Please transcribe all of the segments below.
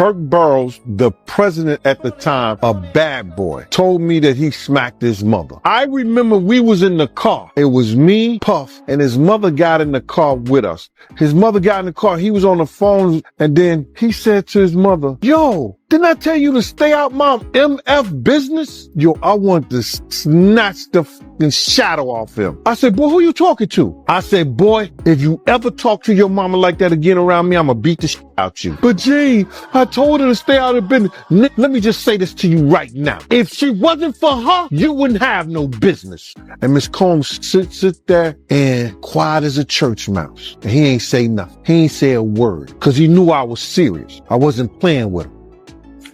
Kirk Burroughs, the president at the time, a bad boy, told me that he smacked his mother. I remember we was in the car. It was me, Puff, and his mother got in the car with us. His mother got in the car. He was on the phone, and then he said to his mother, "Yo, didn't I tell you to stay out my MF business?" Yo, I want to snatch the fucking shadow off him. I said, "Boy, who you talking to?" I said, "Boy, if you ever talk to your mama like that again around me, I'm gonna beat the shit out you." "But Gene, I told her to stay out of business." Let me just say this to you right now. If she wasn't for her, you wouldn't have no business. And Miss Combs sit there and quiet as a church mouse. And he ain't say nothing. He ain't say a word because he knew I was serious. I wasn't playing with him.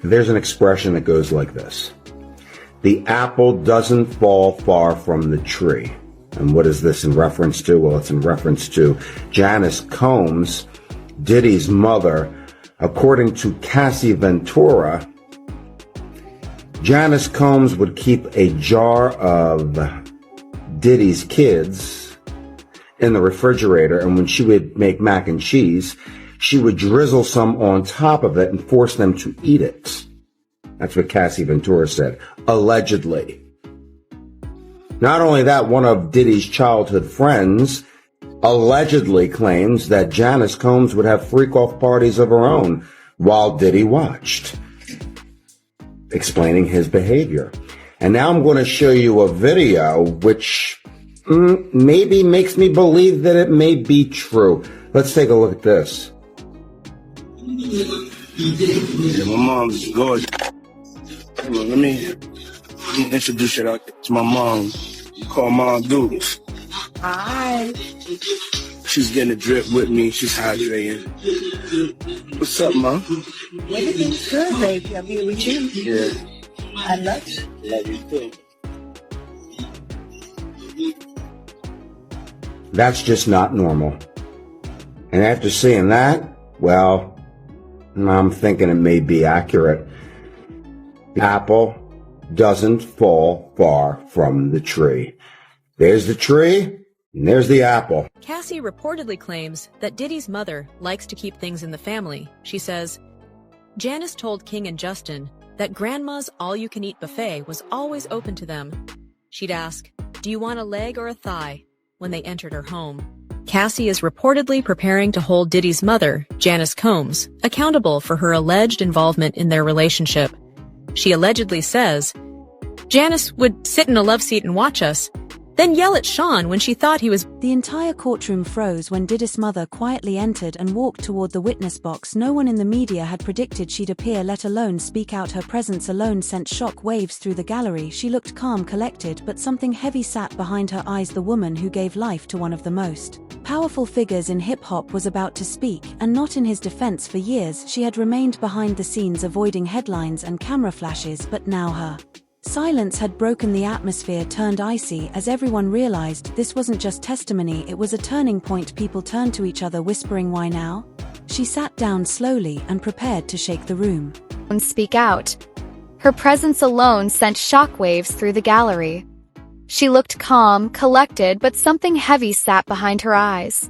There's an expression that goes like this: the apple doesn't fall far from the tree. And what is this in reference to? Well, it's in reference to Janice Combs, Diddy's mother. According to Cassie Ventura, Janice Combs would keep a jar of Diddy's kids in the refrigerator, and when she would make mac and cheese, she would drizzle some on top of it and force them to eat it. That's what Cassie Ventura said, allegedly. Not only that, one of Diddy's childhood friends allegedly claims that Janice Combs would have freak-off parties of her own while Diddy watched, explaining his behavior. And now I'm going to show you a video which maybe makes me believe that it may be true. Let's take a look at this. Yeah, my mom's gorgeous. Hold on, let me introduce you to my mom. Call Mom Dukes. Hi. She's getting a drip with me. She's hydrating. What's up, Mom? Everything's good, baby. I'm here with you. Yeah. I love you. Love you too. That's just not normal. And after seeing that, well, I'm thinking it may be accurate. The apple doesn't fall far from the tree. There's the tree, and there's the apple. Cassie reportedly claims that Diddy's mother likes to keep things in the family. She says, Janice told King and Justin that Grandma's all-you-can-eat buffet was always open to them. She'd ask, "Do you want a leg or a thigh?" when they entered her home. Cassie is reportedly preparing to hold Diddy's mother, Janice Combs, accountable for her alleged involvement in their relationship. She allegedly says, Janice would sit in a love seat and watch us, then yell at Sean when she thought he was... The entire courtroom froze when Diddy's mother quietly entered and walked toward the witness box. No one in the media had predicted she'd appear, let alone speak out. Her presence alone sent shock waves through the gallery. She looked calm, collected, but something heavy sat behind her eyes. The woman who gave life to one of the most powerful figures in hip-hop was about to speak, and not in his defense. For years, she had remained behind the scenes, avoiding headlines and camera flashes, but now her silence had broken. The atmosphere turned icy as everyone realized this wasn't just testimony, it was a turning point. People turned to each other, whispering, "Why now?" She sat down slowly and prepared to shake the room. Speak out. Her presence alone sent shockwaves through the gallery. She looked calm, collected, but something heavy sat behind her eyes.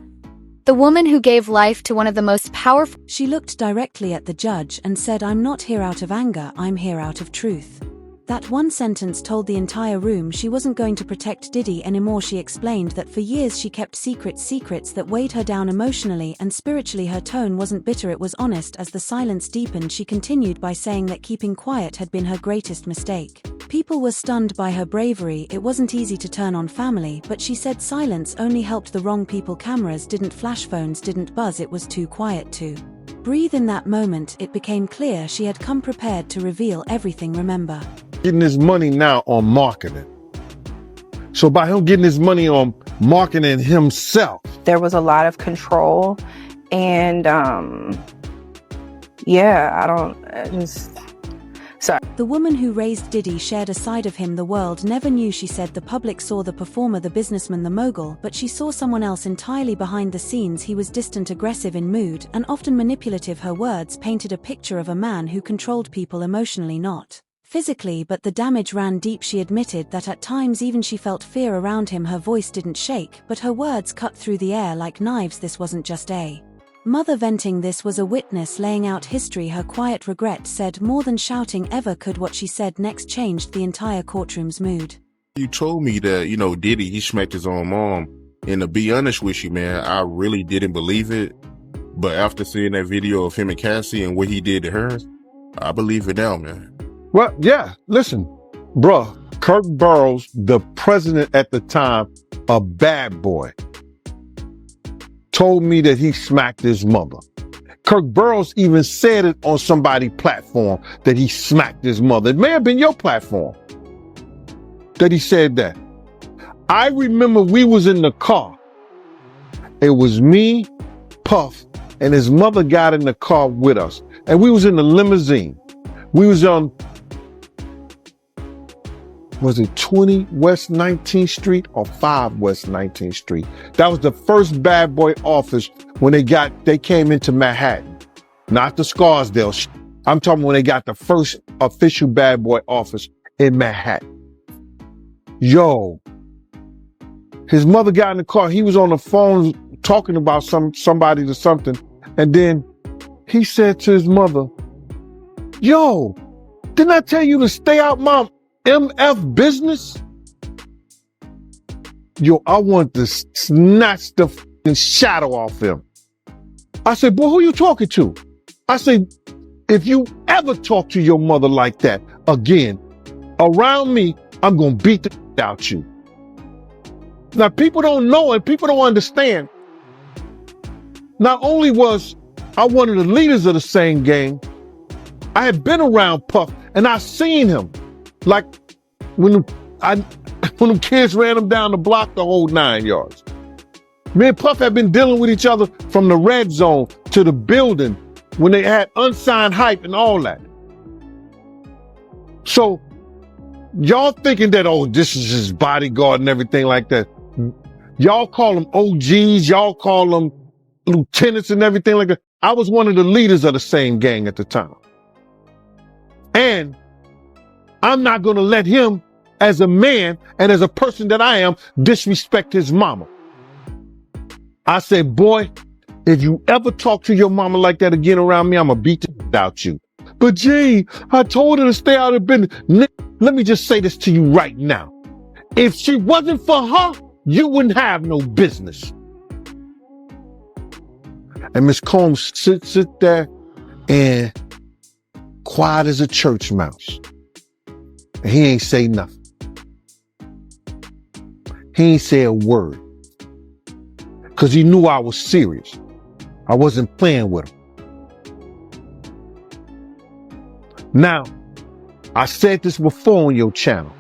The woman who gave life to one of the most powerful... She looked directly at the judge and said, "I'm not here out of anger, I'm here out of truth." That one sentence told the entire room she wasn't going to protect Diddy anymore. She explained that for years she kept secrets that weighed her down emotionally and spiritually. Her tone wasn't bitter, it was honest. As the silence deepened, she continued by saying that keeping quiet had been her greatest mistake. People were stunned by her bravery. It wasn't easy to turn on family, but she said silence only helped the wrong people. Cameras didn't flash, phones didn't buzz, it was too quiet to breathe. In that moment, it became clear she had come prepared to reveal everything. Remember, getting his money now on marketing. So by him getting his money on marketing himself, there was a lot of control, and sorry. The woman who raised Diddy shared a side of him the world never knew. She said the public saw the performer, the businessman, the mogul, but she saw someone else entirely behind the scenes. He was distant, aggressive in mood, and often manipulative. Her words painted a picture of a man who controlled people emotionally, not physically, but the damage ran deep. She admitted that at times even she felt fear around him. Her voice didn't shake, but her words cut through the air like knives. This wasn't just a Mother venting this was a witness laying out history. Her quiet regret said more than shouting ever could. What she said next changed the entire courtroom's mood. You told me that, Diddy, he smacked his own mom. And to be honest with you, man, I really didn't believe it. But after seeing that video of him and Cassie and what he did to her, I believe it now, man. Well, yeah, listen, bruh, Kirk Burrows, the president at the time, a bad boy, told me that he smacked his mother. Kirk Burrows even said it on somebody's platform that he smacked his mother. It may have been your platform that he said that. I remember we was in the car. It was me, Puff, and his mother got in the car with us. And we was in the limousine. We was on, was it 20 West 19th Street or 5 West 19th Street? That was the first bad boy office when they came into Manhattan. Not the Scarsdale. I'm talking when they got the first official bad boy office in Manhattan. Yo, his mother got in the car. He was on the phone talking about somebody to something. And then he said to his mother, yo, didn't I tell you to stay out my MF business? Yo, I want to snatch the fucking shadow off him. I said, boy, who you talking to? I said, if you ever talk to your mother like that again, around me, I'm going to beat the out you. Now, people don't know and people don't understand. Not only was I one of the leaders of the same gang, I had been around Puff and I seen him. Like when them kids ran him down the block the whole 9 yards. Me and Puff had been dealing with each other from the red zone to the building when they had unsigned hype and all that. So y'all thinking that, oh, this is his bodyguard and everything like that. Y'all call them OGs, y'all call them lieutenants and everything like that. I was one of the leaders of the same gang at the time. And I'm not going to let him, as a man and as a person that I am, disrespect his mama. I said, boy, if you ever talk to your mama like that again around me, I'm going to beat the out you. But gee, I told her to stay out of business. Let me just say this to you right now. If she wasn't for her, you wouldn't have no business. And Miss Combs sit there and quiet as a church mouse. And he ain't say nothing. He ain't say a word. Because he knew I was serious. I wasn't playing with him. Now, I said this before on your channel.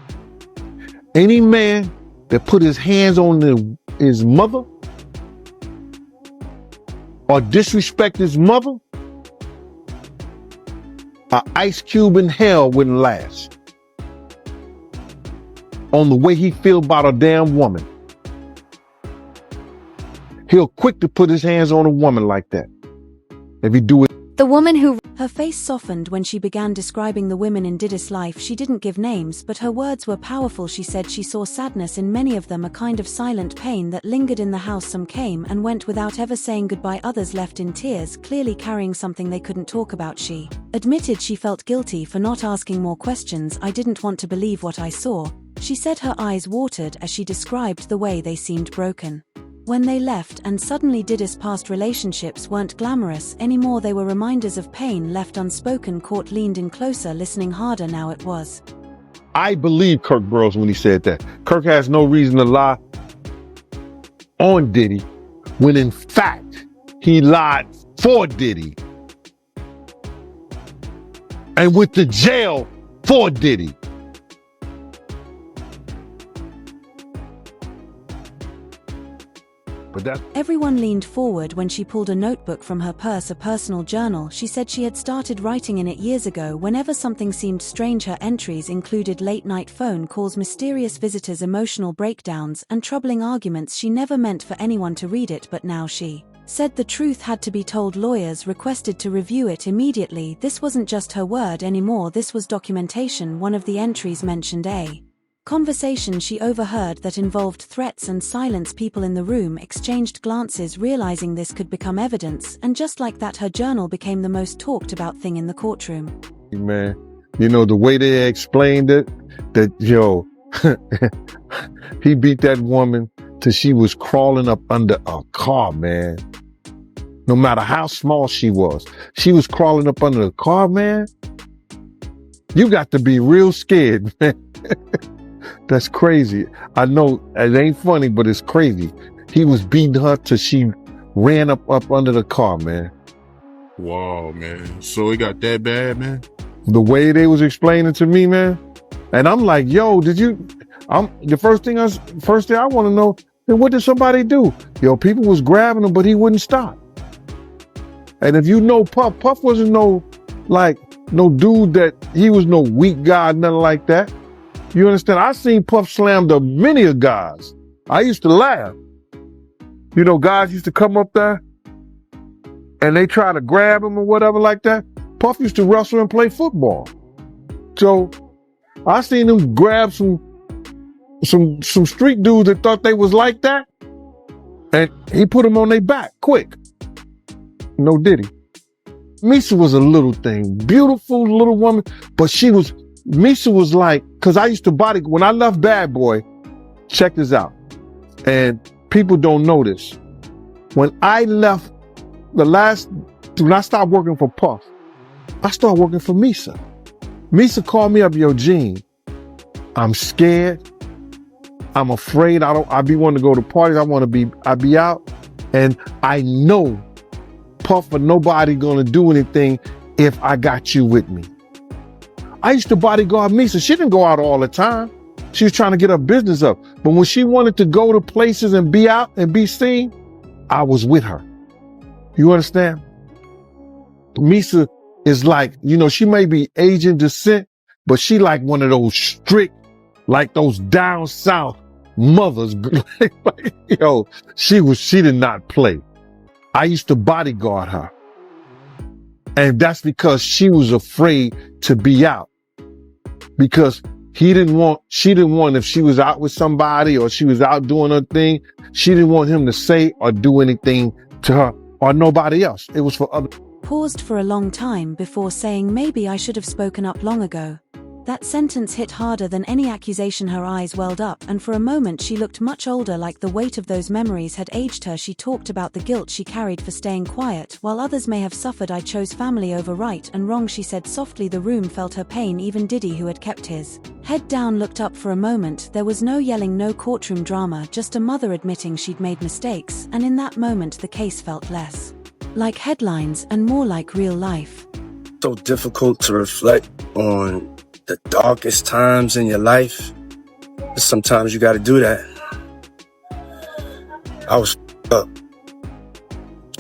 Any man that put his hands on his mother or disrespect his mother, an ice cube in hell wouldn't last. On the way he feel about a damn woman. He'll quick to put his hands on a woman like that. If he do it. The woman who... Her face softened when she began describing the women in Diddy's life. She didn't give names, but her words were powerful. She said she saw sadness in many of them, a kind of silent pain that lingered in the house. Some came and went without ever saying goodbye. Others left in tears, clearly carrying something they couldn't talk about. She admitted she felt guilty for not asking more questions. I didn't want to believe what I saw, she said. Her eyes watered as she described the way they seemed broken when they left, and suddenly Diddy's past relationships weren't glamorous anymore. They were reminders of pain left unspoken. Court leaned in closer, listening harder. Now it was. I believe Kirk Burrows when he said that. Kirk has no reason to lie on Diddy when in fact he lied for Diddy and went to jail for Diddy. Everyone leaned forward when she pulled a notebook from her purse, a personal journal. She said she had started writing in it years ago. Whenever something seemed strange, her entries included late-night phone calls, mysterious visitors, emotional breakdowns, and troubling arguments. She never meant for anyone to read it, but now she said the truth had to be told. Lawyers requested to review it immediately. This wasn't just her word anymore, this was documentation. One of the entries mentioned a Conversation she overheard that involved threats and silence. People in the room exchanged glances, realizing this could become evidence, and just like that, her journal became the most talked about thing in the courtroom. Man, you know, the way they explained it, that, he beat that woman till she was crawling up under a car, man. No matter how small she was crawling up under the car, man. You got to be real scared, man. That's crazy. I know it ain't funny, but it's crazy. He was beating her till she ran up under the car, man. Wow, man. So it got that bad, man? The way they was explaining to me, man. And I'm like, yo, the first thing I want to know, then what did somebody do? Yo, people was grabbing him, but he wouldn't stop. And if you know Puff wasn't no dude that, he was no weak guy, nothing like that. You understand? I seen Puff slam to many of guys. I used to laugh. You know, guys used to come up there and they try to grab him or whatever like that. Puff used to wrestle and play football. So I seen him grab some street dudes that thought they was like that, and he put them on their back quick. No Diddy. Misa was a little thing, beautiful little woman, but Misa was like, cause I used to when I left Bad Boy, check this out, and people don't know this. When I left when I stopped working for Puff, I started working for Misa. Misa called me up, yo, Gene, I'm scared. I'm afraid. I be wanting to go to parties. I be out, and I know Puff or nobody gonna do anything if I got you with me. I used to bodyguard Misa. She didn't go out all the time. She was trying to get her business up. But when she wanted to go to places and be out and be seen, I was with her. You understand? Misa is like, she may be Asian descent, but she like one of those strict, like those down south mothers. She did not play. I used to bodyguard her. And that's because she was afraid to be out. Because she didn't want, if she was out with somebody or she was out doing her thing, she didn't want him to say or do anything to her or nobody else. It was for other. Paused for a long time before saying, maybe I should have spoken up long ago. That sentence hit harder than any accusation. Her eyes welled up, and for a moment she looked much older, like the weight of those memories had aged her. She talked about the guilt she carried for staying quiet, while others may have suffered. I chose family over right and wrong, she said softly. The room felt her pain, even Diddy, who had kept his head down, looked up for a moment. There was no yelling, no courtroom drama, just a mother admitting she'd made mistakes, and in that moment the case felt less like headlines and more like real life. So difficult to reflect on the darkest times in your life. Sometimes you gotta do that. I was up.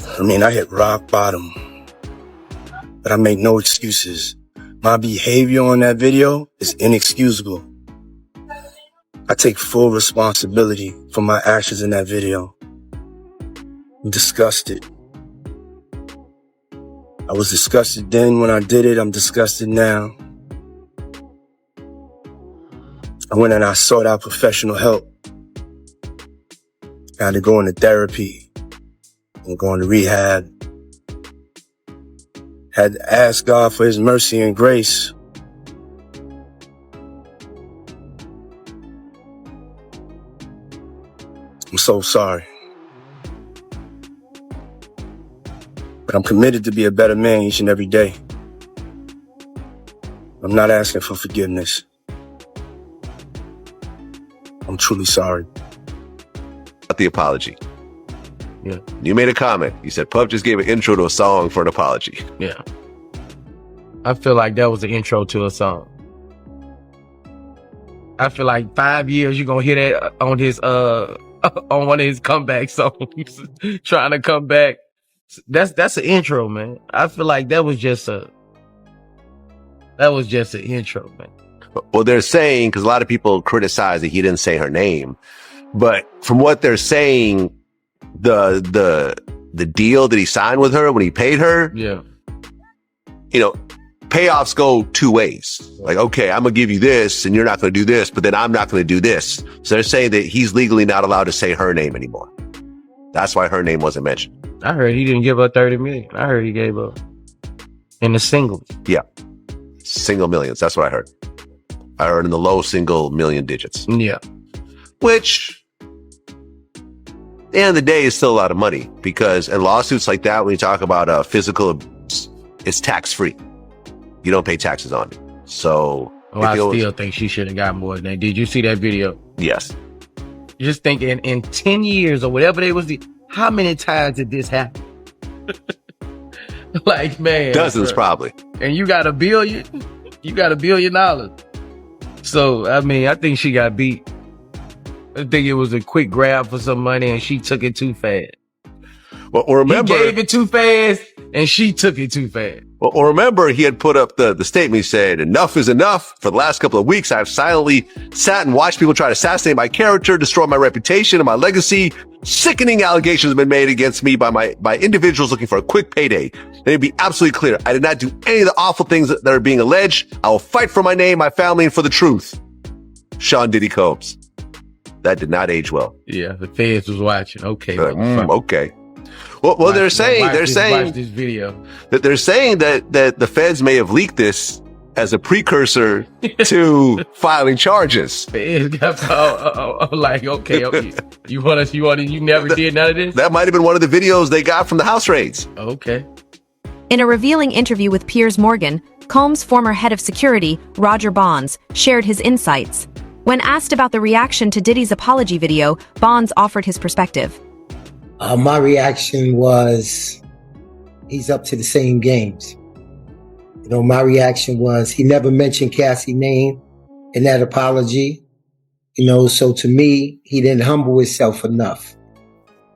I hit rock bottom. But I made no excuses. My behavior on that video is inexcusable. I take full responsibility for my actions in that video. I'm disgusted. I was disgusted then when I did it. I'm disgusted now. I went and I sought out professional help. I had to go into therapy and go into rehab. Had to ask God for his mercy and grace. I'm so sorry. But I'm committed to be a better man each and every day. I'm not asking for forgiveness. I'm truly sorry. The apology. Yeah. You made a comment. You said Puff just gave an intro to a song for an apology. Yeah. I feel like that was the intro to a song. I feel like 5 years you're gonna hear that on his on one of his comeback songs. Trying to come back. That's an intro, man. I feel like that was just an intro, man. Well, they're saying, because a lot of people criticize that he didn't say her name, but from what they're saying, the deal that he signed with her when he paid her, yeah, payoffs go two ways. Like, okay, I'm going to give you this and you're not going to do this, but then I'm not going to do this. So they're saying that he's legally not allowed to say her name anymore. That's why her name wasn't mentioned. I heard he didn't give her 30 million. I heard he gave her in the singles. Yeah. Single millions. That's what I heard. I heard in the low single million digits. Yeah. Which, at the end of the day, is still a lot of money, because in lawsuits like that, when you talk about physical, it's tax free. You don't pay taxes on it. So I still think she should have got more than that. Did you see that video? Yes. Just thinking in 10 years or whatever they was, how many times did this happen? Like, man. Dozens, probably. And you got $1 billion. You got $1 billion. So, I mean, I think she got beat. I think it was a quick grab for some money and she took it too fast. Well, remember, he gave it too fast and she took it too fast. Well, remember, he had put up the statement. He said, "Enough is enough. For the last couple of weeks, I've silently sat and watched people try to assassinate my character, destroy my reputation and my legacy. Sickening allegations have been made against me by individuals looking for a quick payday. Let me be absolutely clear. I did not do any of the awful things that are being alleged. I will fight for my name, my family, and for the truth." Sean Diddy Combs. That did not age well. Yeah, the feds was watching. Okay. Okay. Well, they're saying watch this video. That they're saying that the feds may have leaked this as a precursor to filing charges. Feds got like, okay, you never did none of this? That might have been one of the videos they got from the house raids. Okay. In a revealing interview with Piers Morgan, Combs' former head of security, Roger Bonds, shared his insights. When asked about the reaction to Diddy's apology video, Bonds offered his perspective. My reaction was, he's up to the same games. You know, my reaction was, he never mentioned Cassie's name in that apology. You know, so to me, he didn't humble himself enough.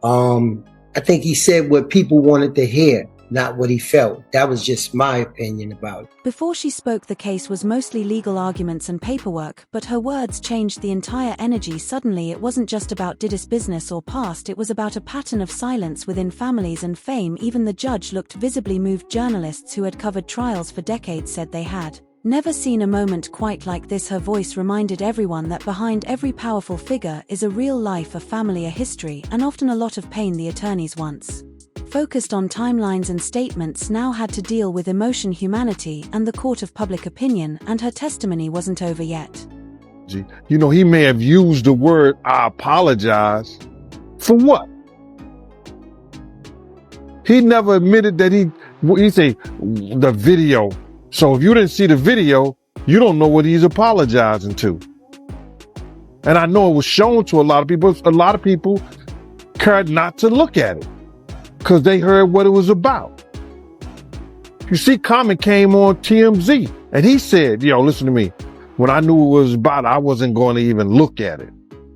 I think he said what people wanted to hear, not what he felt. That was just my opinion about it. Before she spoke, the case was mostly legal arguments and paperwork, but her words changed the entire energy. Suddenly, it wasn't just about Diddy's business or past, it was about a pattern of silence within families and fame. Even the judge looked visibly moved. Journalists who had covered trials for decades said they had never seen a moment quite like this. Her voice reminded everyone that behind every powerful figure is a real life, a family, a history, and often a lot of pain. The attorneys once focused on timelines and statements now had to deal with emotion, humanity, and the court of public opinion, and her testimony wasn't over yet. You know, he may have used the word "I apologize." For what? He never admitted that he say the video. So if you didn't see the video, you don't know what he's apologizing to. And I know it was shown to a lot of people. A lot of people cared not to look at it because they heard what it was about. You see, Common came on TMZ and he said, yo, listen to me. When I knew what it was about, I wasn't going to even look at it.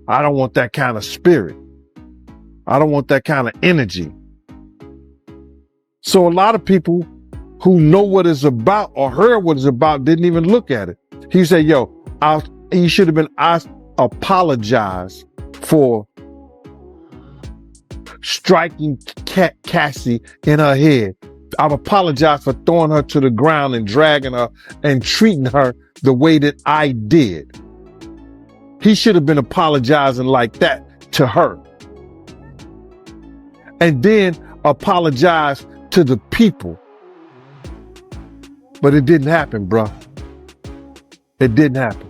I don't want that kind of spirit. I don't want that kind of energy. So a lot of people who know what it's about or heard what it's about didn't even look at it. He said, yo, he should have been, I apologize for striking Cassie in her head. I've apologized for throwing her to the ground and dragging her and treating her the way that I did. He should have been apologizing like that to her. And then apologize to the people. But it didn't happen, bruh. It didn't happen.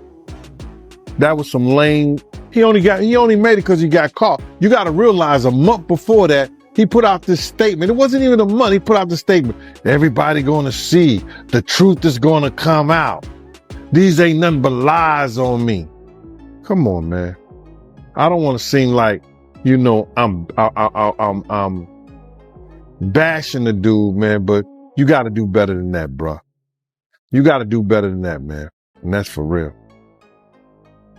That was some lame. He only made it because he got caught. You got to realize a month before that, he put out this statement. It wasn't even a month. He put out the statement. Everybody going to see. The truth is going to come out. These ain't nothing but lies on me. Come on, man. I don't want to seem like, you know, I'm bashing the dude, man, but you got to do better than that, bruh. You got to do better than that, man. And that's for real.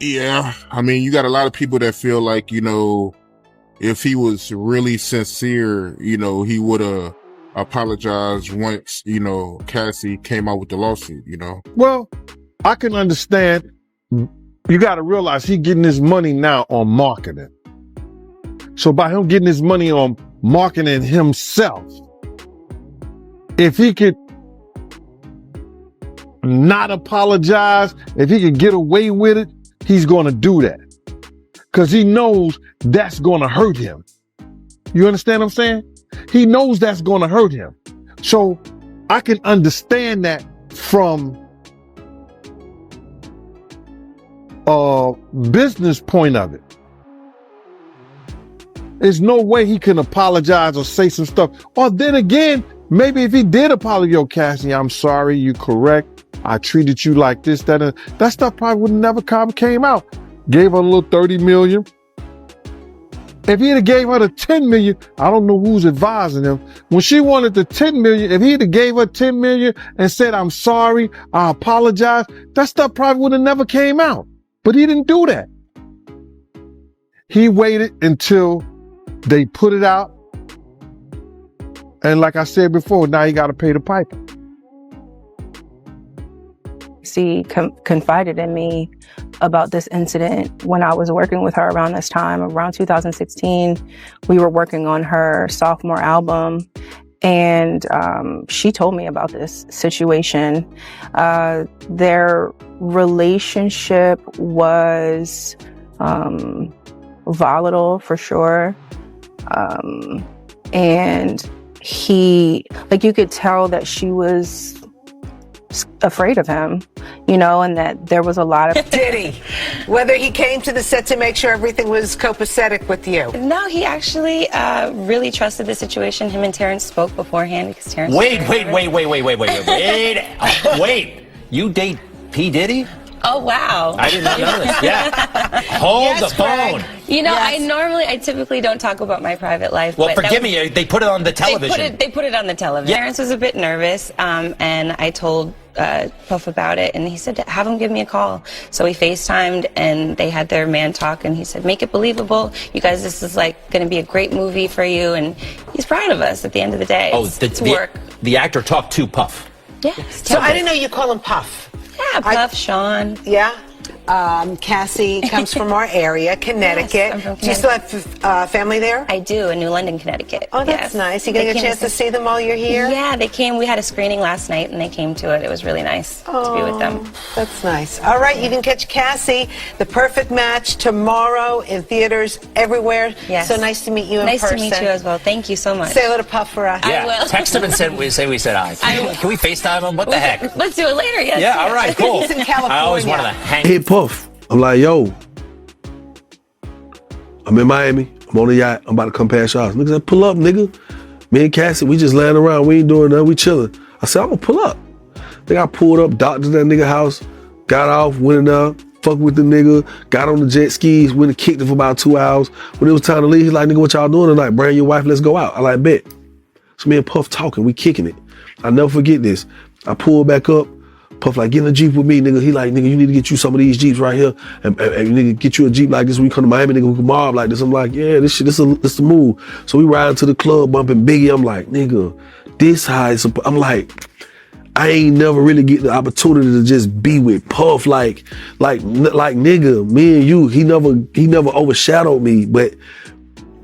Yeah. I mean, you got a lot of people that feel like, you know, if he was really sincere, you know, he would have apologized once, you know, Cassie came out with the lawsuit, you know? Well, I can understand. You got to realize he's getting his money now on marketing. So by him getting his money on marketing himself, if he could not apologize, if he can get away with it, he's going to do that. Because he knows that's going to hurt him. You understand what I'm saying? He knows that's going to hurt him. So I can understand that from a business point of it. There's no way he can apologize or say some stuff. Or then again, maybe if he did apologize, yo, Cassie, I'm sorry, you correct. I treated you like this, that, and that stuff probably would never came out. Gave her a little 30 million. If he'd have gave her the 10 million, I don't know who's advising him. When she wanted the 10 million, if he'd have gave her 10 million and said, I'm sorry, I apologize, that stuff probably would have never came out. But he didn't do that. He waited until they put it out. And like I said before, now he got to pay the piper. She confided in me about this incident when I was working with her around this time, around 2016. We were working on her sophomore album, and she told me about this situation. Their relationship was volatile for sure. And he, like, you could tell that she was afraid of him, you know, and that there was a lot of Diddy, whether he came to the set to make sure everything was copacetic with you. No, he actually really trusted the situation. Him and Terrence spoke beforehand because Terrence. Wait. Wait. You date P. Diddy? Oh, wow. I did not know this. Yeah. Hold the phone. You know, I typically don't talk about my private life. Well, but forgive me. They put it on the television. They put it on the television. Yeah. Terrence was a bit nervous, and I told Puff about it, and he said, have him give me a call. So we FaceTimed, and they had their man talk, and he said, make it believable. You guys, this is like going to be a great movie for you, and he's proud of us at the end of the day. Oh, it's work. The actor talked to Puff. Yeah. So I didn't know you call him Puff. Yeah, Puff, Sean. Yeah. Cassie comes from our area, Connecticut. Yes, I'm from Do you still have family there? I do, in New London, Connecticut. Oh, that's nice. You getting a chance to see them while you're here? Yeah, they came. We had a screening last night, and they came to it. It was really nice to be with them. That's nice. All right, you can catch Cassie, The Perfect Match, tomorrow in theaters everywhere. Yes. So nice to meet you in person. person. Nice to meet you as well. Thank you so much. Say hello to Puff for us. Yeah. I will. Text him and say we said hi. Can we FaceTime him? What the heck? Let's do it later. Yes. Yeah, all right, cool. He's in California. I always wanted to hang. Hey, Puff. I'm like, yo, I'm in Miami. I'm on the yacht. I'm about to come past your house. Nigga said, pull up, nigga. Me and Cassie, we just laying around. We ain't doing nothing. We chilling. I said, I'm gonna pull up. Then I pulled up, docked to that nigga house, got off, went in there, fucked with the nigga, got on the jet skis, went and kicked it for about 2 hours. When it was time to leave, he's like, nigga, what y'all doing tonight? Bring your wife, let's go out. I like, bet. So me and Puff talking, we kicking it. I'll never forget this. I pulled back up. Puff like, get in the Jeep with me, nigga. He like, nigga, you need to get you some of these Jeeps right here. And nigga, get you a Jeep like this when you come to Miami, nigga, we can mob like this. I'm like, yeah, this the move. So we ride to the club, bumping Biggie. I'm like, nigga, this high. I'm like, I ain't never really get the opportunity to just be with Puff. Like nigga, me and you, he never overshadowed me, but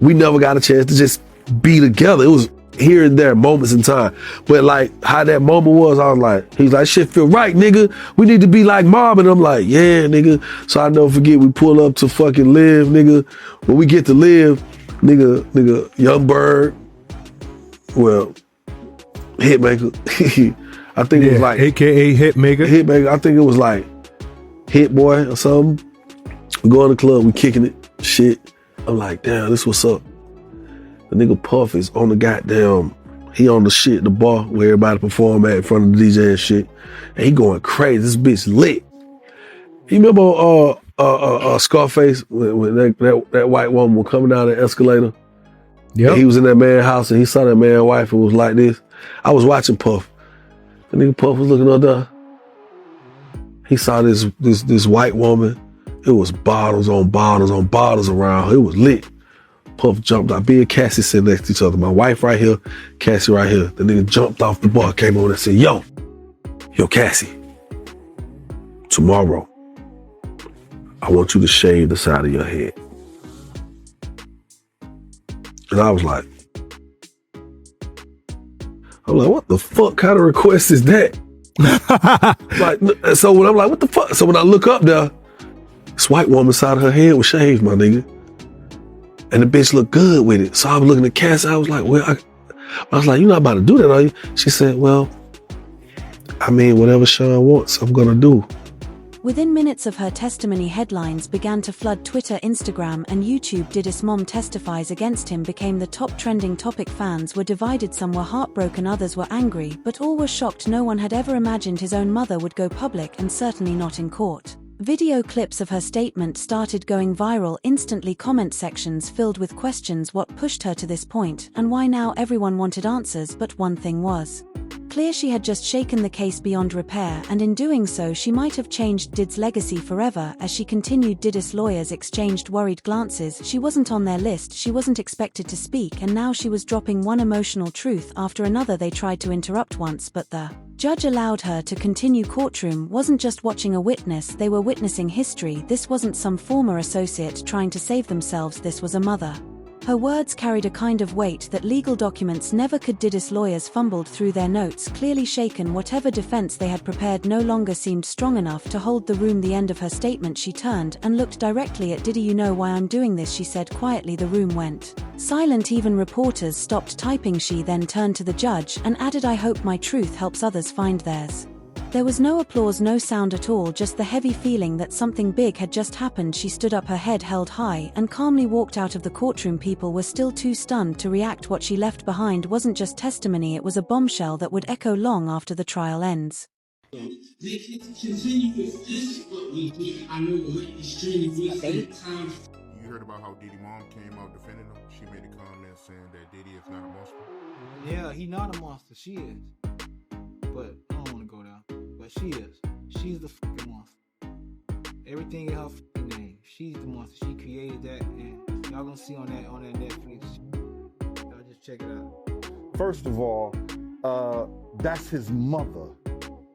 we never got a chance to just be together. It was here and there, moments in time. But like how that moment was, I was like, he's like, shit feel right, nigga. We need to be like Mob. And I'm like, yeah, nigga. So I never forget, we pull up to fucking Live, nigga. When we get to Live, nigga, Young Bird, well, Hitmaker. I think it was like AKA Hitmaker. I think it was like Hit Boy or something. We go in the club, we kicking it, shit. I'm like, damn, this what's up. The nigga Puff is on the goddamn, he on the shit, the bar where everybody perform at in front of the DJ and shit. And he going crazy. This bitch lit. You remember Scarface when that white woman was coming down the escalator? Yeah. He was in that man's house and he saw that man's wife and was like this. I was watching Puff. The nigga Puff was looking up there. He saw this white woman. It was bottles on bottles on bottles around her. It was lit. Puff jumped out. Me and Cassie sitting next to each other. My wife right here, Cassie right here. The nigga jumped off the bar, came over and said, yo, Cassie, tomorrow, I want you to shave the side of your head. And I was like, what the fuck kind of request is that? Like, so when I'm like, what the fuck? So when I look up there, this white woman side of her head was shaved, my nigga. And the bitch looked good with it. So I was looking at Cassie, I was like, well, I was like, you're not about to do that, are you? She said, well, I mean, whatever Sean wants, I'm gonna do. Within minutes of her testimony, headlines began to flood Twitter, Instagram, and YouTube. Diddy's mom testifies against him became the top trending topic. Fans were divided, some were heartbroken, others were angry, but all were shocked. No one had ever imagined his own mother would go public, and certainly not in court. Video clips of her statement started going viral instantly, comment sections filled with questions: what pushed her to this point, and why now? Everyone wanted answers, but one thing was clear: she had just shaken the case beyond repair, and in doing so she might have changed Diddy's legacy forever. As she continued, Diddy's lawyers exchanged worried glances. She wasn't on their list, she wasn't expected to speak, and now she was dropping one emotional truth after another. They tried to interrupt once, but the judge allowed her to continue. Courtroom wasn't just watching a witness, they were witnessing history. This wasn't some former associate trying to save themselves, this was a mother. Her words carried a kind of weight that legal documents never could. Diddy's lawyers fumbled through their notes, clearly shaken. Whatever defense they had prepared no longer seemed strong enough to hold the room. The end of her statement, she turned and looked directly at Diddy. You know why I'm doing this, she said quietly. The room went silent, even reporters stopped typing. She then turned to the judge and added, I hope my truth helps others find theirs. There was no applause, no sound at all, just the heavy feeling that something big had just happened. She stood up, her head held high, and calmly walked out of the courtroom. People were still too stunned to react. What she left behind wasn't just testimony, it was a bombshell that would echo long after the trial ends. They continue with this, but I know it might be strenuous at times. You heard about how Diddy mom came out defending him? She made a comment saying that Diddy is not a monster. Yeah, he not a monster, she is. But I don't want to go there. But she is. She's the fucking monster. Everything in her fucking name. She's the monster. She created that, and y'all gonna see on that Netflix. Y'all just check it out. First of all, that's his mother.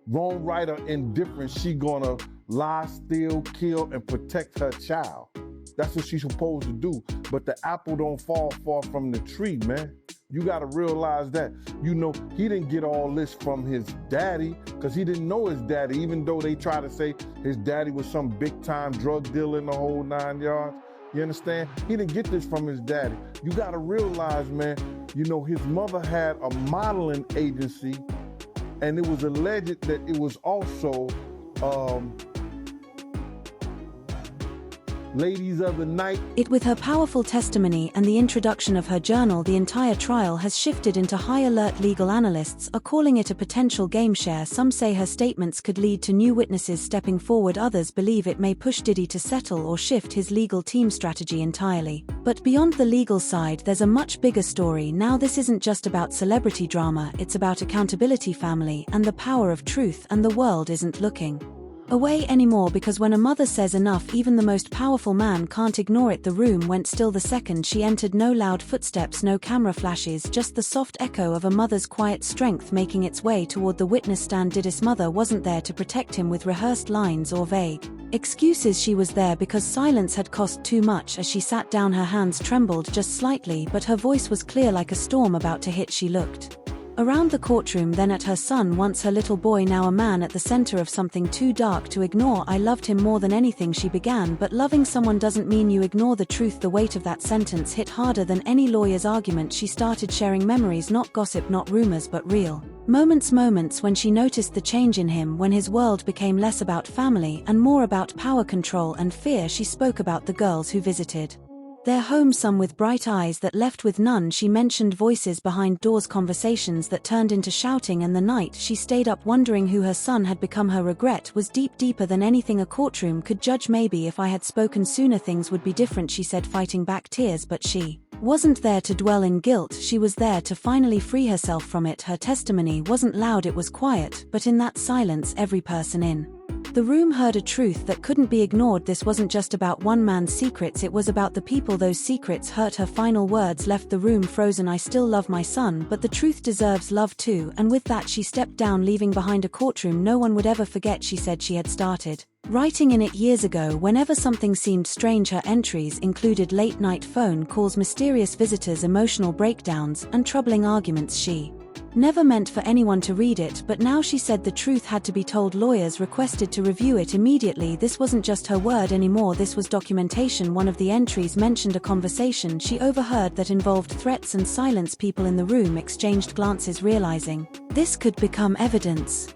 Wrong, right, or indifferent, she gonna lie, steal, kill, and protect her child. That's what she's supposed to do. But the apple don't fall far from the tree, man. You gotta realize that. You know, he didn't get all this from his daddy, because he didn't know his daddy, even though they try to say his daddy was some big-time drug dealer in the whole 9 yards. You understand? He didn't get this from his daddy. You gotta realize, man, you know, his mother had a modeling agency, and it was alleged that it was also Ladies of the Night. With her powerful testimony and the introduction of her journal, the entire trial has shifted into high alert. Legal analysts are calling it a potential game share. Some say her statements could lead to new witnesses stepping forward. Others believe it may push Diddy to settle or shift his legal team strategy entirely. But beyond the legal side, there's a much bigger story. Now this isn't just about celebrity drama, it's about accountability, family, and the power of truth. And the world isn't looking away anymore, because when a mother says enough, even the most powerful man can't ignore it. The room went still the second she entered. No loud footsteps, no camera flashes, just the soft echo of a mother's quiet strength making its way toward the witness stand. Diddy's mother wasn't there to protect him with rehearsed lines or vague excuses. She was there because silence had cost too much. As she sat down, her hands trembled just slightly, but her voice was clear like a storm about to hit. She looked around the courtroom, then at her son, once her little boy, now a man at the center of something too dark to ignore. I loved him more than anything, she began, but loving someone doesn't mean you ignore the truth. The weight of that sentence hit harder than any lawyer's argument. She started sharing memories, not gossip, not rumors, but real moments when she noticed the change in him, when his world became less about family and more about power, control, and fear. She spoke about the girls who visited their home, some with bright eyes that left with none. She mentioned voices behind doors, conversations that turned into shouting, and the night she stayed up wondering who her son had become. Her regret was deeper than anything a courtroom could judge. Maybe if I had spoken sooner things would be different, she said, fighting back tears. But she wasn't there to dwell in guilt, she was there to finally free herself from it. Her testimony wasn't loud, it was quiet, but in that silence every person in the room heard a truth that couldn't be ignored. This wasn't just about one man's secrets, it was about the people those secrets hurt. Her final words left the room frozen. I still love my son, but the truth deserves love too. And with that she stepped down, leaving behind a courtroom no one would ever forget. She said she had started writing in it years ago. Whenever something seemed strange, her entries included late-night phone calls, mysterious visitors, emotional breakdowns, and troubling arguments. She Never meant for anyone to read it, but now she said the truth had to be told. Lawyers requested to review it immediately. This wasn't just her word anymore, this was documentation. One of the entries mentioned a conversation she overheard that involved threats and silence. People in the room exchanged glances, realizing this could become evidence.